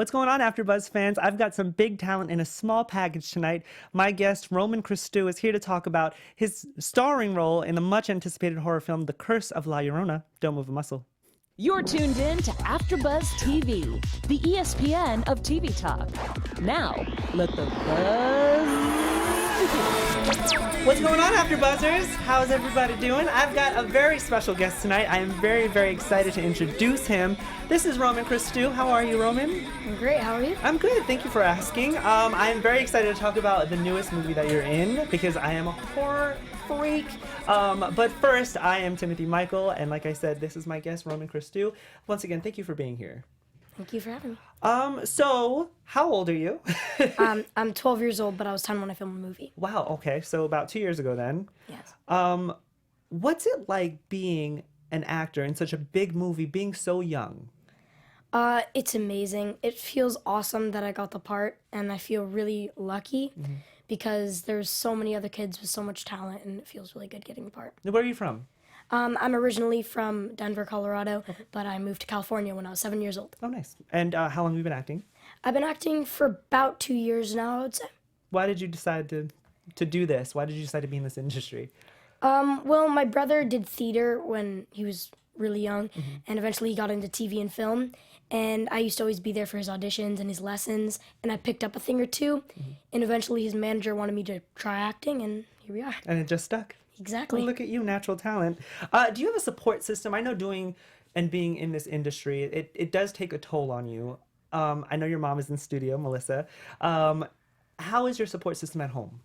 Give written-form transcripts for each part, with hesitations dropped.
What's going on, AfterBuzz fans? I've got some big talent in a small package tonight. My guest, Roman Christou, is here to talk about his starring role in the much-anticipated horror film, The Curse of La Llorona. Don't move a muscle. You're tuned in to AfterBuzz TV, the ESPN of TV talk. Now, let the buzz begin. What's going on, AfterBuzzers? How's everybody doing? I've got a very special guest tonight. I am very, very excited to introduce him. This is Roman Christou. How are you, Roman? I'm great. How are you? I'm good. Thank you for asking. I am very excited to talk about the newest movie that you're in because I am a horror freak. But first, I am Timothy Michael, and like I said, this is my guest, Roman Christou. Once again, thank you for being here. Thank you for having me. So how old are you? I'm 12 years old, but I was 10 when I filmed the movie. Wow, okay, so about 2 years ago then. Yes. What's it like being an actor in such a big movie, being so young? It's amazing. It feels awesome that I got the part, and I feel really lucky because there's so many other kids with so much talent, and it feels really good getting the part. Where are you from? I'm originally from Denver, Colorado, but I moved to California when I was 7 years old. Oh, nice. And how long have you been acting? I've been acting for about 2 years now, I would say. Why did you decide to do this? Why did you decide to be in this industry? Well, my brother did theater when he was really young, and eventually he got into TV and film. And I used to always be there for his auditions and his lessons, and I picked up a thing or two. And eventually his manager wanted me to try acting, and here we are. And it just stuck. Exactly. Well, look at you, natural talent. Do you have a support system? I know doing and being in this industry, it does take a toll on you. I know your mom is in studio, Melissa. How is your support system at home?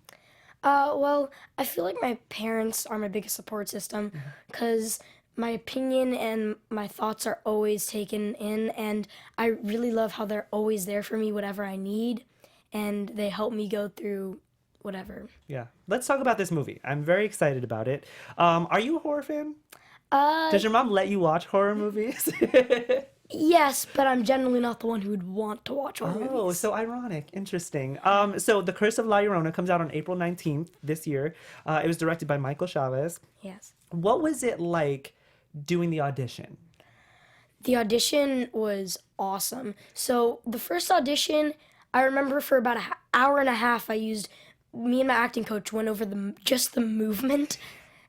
Well, I feel like my parents are my biggest support system because my opinion and my thoughts are always taken in, and I really love how they're always there for me, whatever I need, and they help me go through whatever. Yeah. Let's talk about this movie. I'm very excited about it. Are you a horror fan? Does your mom let you watch horror movies? Yes, but I'm generally not the one who would want to watch horror movies. Oh, so ironic. Interesting. So The Curse of La Llorona comes out on April 19th this year. It was directed by Michael Chavez. Yes. What was it like doing the audition? The audition was awesome. So the first audition, I remember for about an hour and a half, me and my acting coach went over just the movement.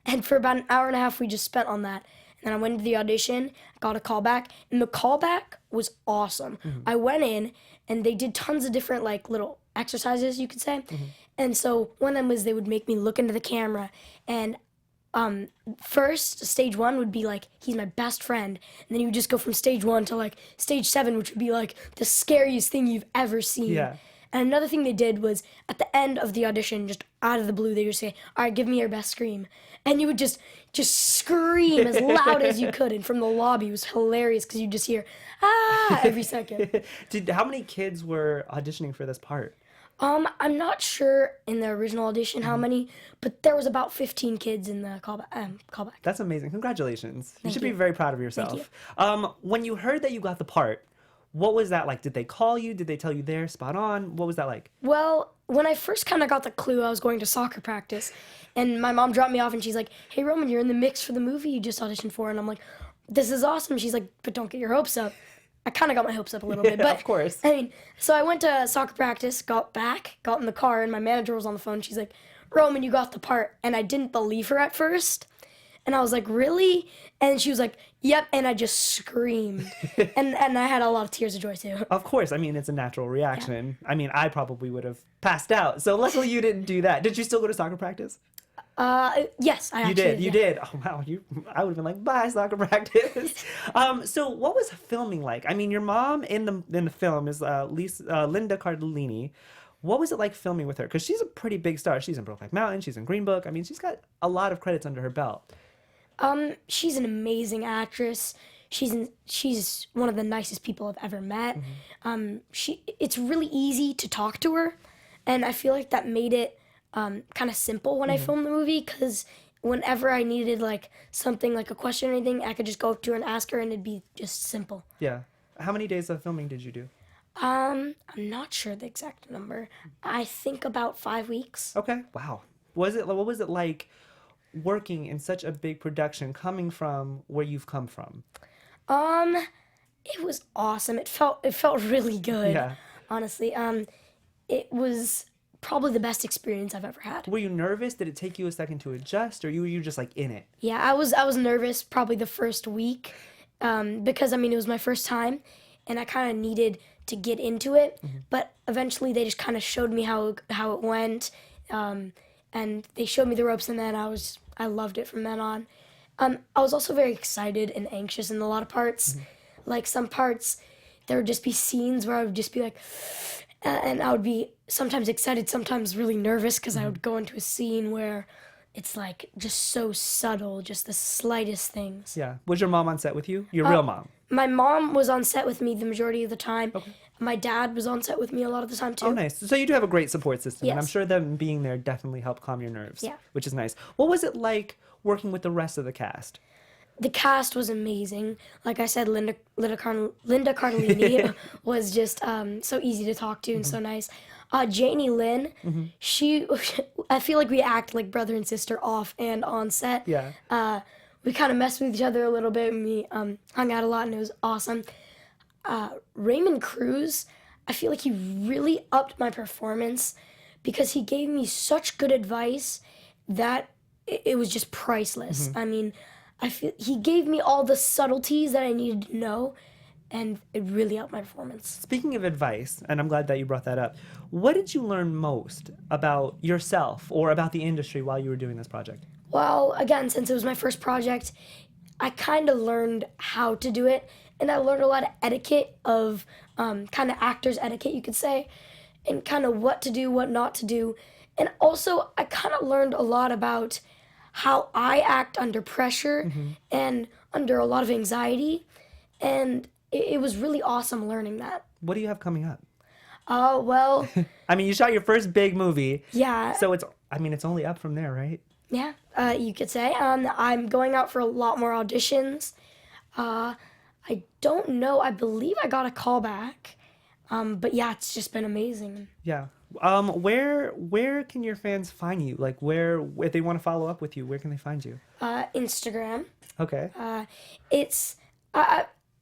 And for about an hour and a half, we just spent on that. And then I went into the audition, got a callback, and the callback was awesome. I went in, and they did tons of different, like, little exercises, you could say. And so one of them was they would make me look into the camera. And first, stage one would be, like, he's my best friend. And then he would just go from stage one to, like, stage 7, which would be, like, the scariest thing you've ever seen. Yeah. And another thing they did was, at the end of the audition, just out of the blue, they would say, all right, give me your best scream. And you would just scream as loud as you could. And from the lobby, it was hilarious because you just hear, ah, every second. How many kids were auditioning for this part? I'm not sure in the original audition how many, but there was about 15 kids in the callback. That's amazing. Congratulations. You should you. be very proud of yourself. When you heard that you got the part, what was that like? Did they call you? Did they tell you they're spot on? What was that like? Well, when I first kind of got the clue, I was going to soccer practice, and my mom dropped me off, and she's like, hey, Roman, you're in the mix for the movie you just auditioned for. And I'm like, this is awesome. She's like, but don't get your hopes up. I kind of got my hopes up a little bit. But of course. I mean, so I went to soccer practice, got in the car, and my manager was on the phone. She's like, Roman, you got the part. And I didn't believe her at first. And I was like, really? And she was like, yep. And I just screamed. and I had a lot of tears of joy, too. Of course. I mean, it's a natural reaction. Yeah. I mean, I probably would have passed out. So luckily you didn't do that. Did you still go to soccer practice? Yes, I actually did. You did. Oh, wow. I would have been like, bye, soccer practice. So what was filming like? I mean, your mom in the film is Linda Cardellini. What was it like filming with her? Because she's a pretty big star. She's in Brokeback Mountain. She's in Green Book. I mean, she's got a lot of credits under her belt. She's an amazing actress. She's one of the nicest people I've ever met. It's really easy to talk to her, and I feel like that made it kind of simple when I filmed the movie, because whenever I needed like something like a question or anything, I could just go up to her and ask her, and it'd be just simple. Yeah. How many days of filming did you do? I'm not sure the exact number. I think about 5 weeks. Okay. Wow. What was it like working in such a big production, coming from where you've come from? It was awesome. It felt really good. Yeah. Honestly, it was probably the best experience I've ever had. Were you nervous? Did it take you a second to adjust, or were you just like in it? Yeah, I was nervous probably the first week, because I mean it was my first time, and I kind of needed to get into it. But eventually they just kind of showed me how it went, and they showed me the ropes, and then I loved it from then on. I was also very excited and anxious in a lot of parts. Like some parts, there would just be scenes where I would just be like, and I would be sometimes excited, sometimes really nervous, because I would go into a scene where it's like just so subtle, just the slightest things. Yeah. Was your mom on set with you? Your real mom? My mom was on set with me the majority of the time. Okay. My dad was on set with me a lot of the time too. Oh, nice. So you do have a great support system, and I'm Yes. sure them being there definitely helped calm your nerves. Yeah. Which is nice. What was it like working with the rest of the cast? The cast was amazing. Like I said, Linda Cardellini was just so easy to talk to and so nice. Janie Lynn, I feel like we act like brother and sister off and on set. Yeah. We kind of messed with each other a little bit, and we hung out a lot, and it was awesome. Raymond Cruz, I feel like he really upped my performance because he gave me such good advice that it was just priceless. I mean, I feel he gave me all the subtleties that I needed to know, and it really upped my performance. Speaking of advice, and I'm glad that you brought that up, what did you learn most about yourself or about the industry while you were doing this project? Well, again, since it was my first project, I kind of learned how to do it, and I learned a lot of etiquette of kind of actors etiquette, you could say, and kind of what to do, what not to do. And also, I kind of learned a lot about how I act under pressure and under a lot of anxiety, and it was really awesome learning that. What do you have coming up? Well, I mean, you shot your first big movie. yeah. So it's only up from there, right? Yeah, you could say. I'm going out for a lot more auditions. I don't know. I believe I got a call back. But yeah, it's just been amazing. Yeah. Where can your fans find you? Like, if they want to follow up with you, where can they find you? Instagram. Okay.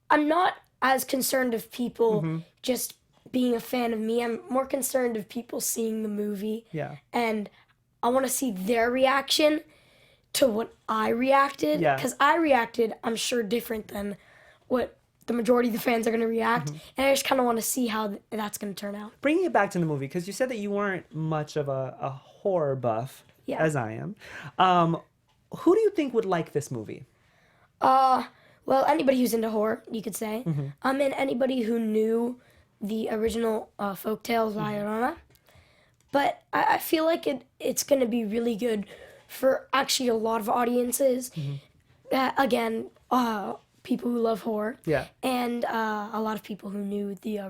I'm not as concerned of people just being a fan of me. I'm more concerned of people seeing the movie. Yeah. And I want to see their reaction to what I reacted. Yeah. Because I reacted, I'm sure, different than what the majority of the fans are going to react. And I just kind of want to see how that's going to turn out. Bringing it back to the movie, because you said that you weren't much of a horror buff, Yeah. as I am. Who do you think would like this movie? Well, anybody who's into horror, you could say. And anybody who knew the original folktale of La Llorona. But I feel like it's going to be really good for actually a lot of audiences. Again, people who love horror. Yeah. And a lot of people who knew the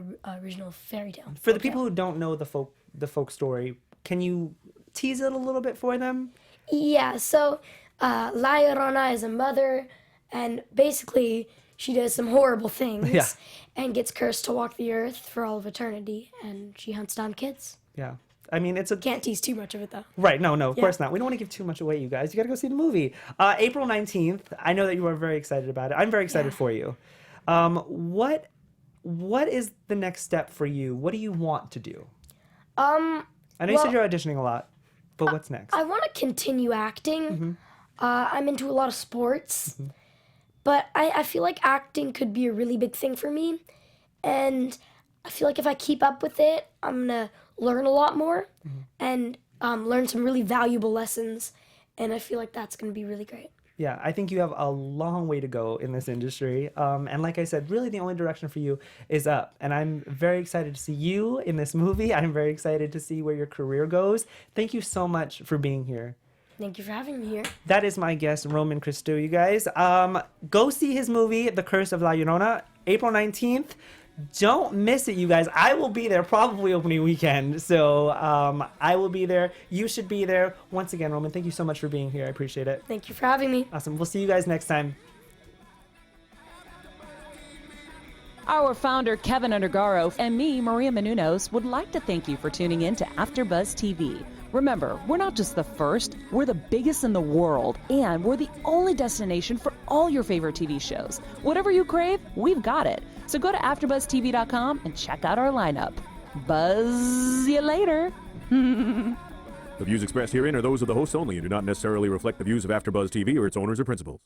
original fairy tale. For the people who don't know the folk story, can you tease it a little bit for them? Yeah, so La Llorona is a mother, and basically she does some horrible things. Yeah. And gets cursed to walk the earth for all of eternity, and she hunts down kids. Yeah. I mean, it's a... Can't tease too much of it, though. Right. No, of course not. We don't want to give too much away, you guys. You got to go see the movie. April 19th. I know that you are very excited about it. I'm very excited for you. What is the next step for you? What do you want to do? I know you said you're auditioning a lot, but what's next? I want to continue acting. I'm into a lot of sports, but I feel like acting could be a really big thing for me. And I feel like if I keep up with it, I'm going to learn a lot more and learn some really valuable lessons. And I feel like that's going to be really great. Yeah, I think you have a long way to go in this industry. And like I said, really the only direction for you is up. And I'm very excited to see you in this movie. I'm very excited to see where your career goes. Thank you so much for being here. Thank you for having me here. That is my guest, Roman Christou, you guys. Go see his movie, The Curse of La Llorona, April 19th. Don't miss it, you guys. I will be there probably opening weekend. So I will be there. You should be there. Once again, Roman, thank you so much for being here. I appreciate it. Thank you for having me. Awesome. We'll see you guys next time. Our founder, Kevin Undergaro, and me, Maria Menounos, would like to thank you for tuning in to AfterBuzz TV. Remember, we're not just the first, we're the biggest in the world, and we're the only destination for all your favorite TV shows. Whatever you crave, we've got it. So go to AfterBuzzTV.com and check out our lineup. Buzz you later. The views expressed herein are those of the hosts only and do not necessarily reflect the views of AfterBuzz TV or its owners or principals.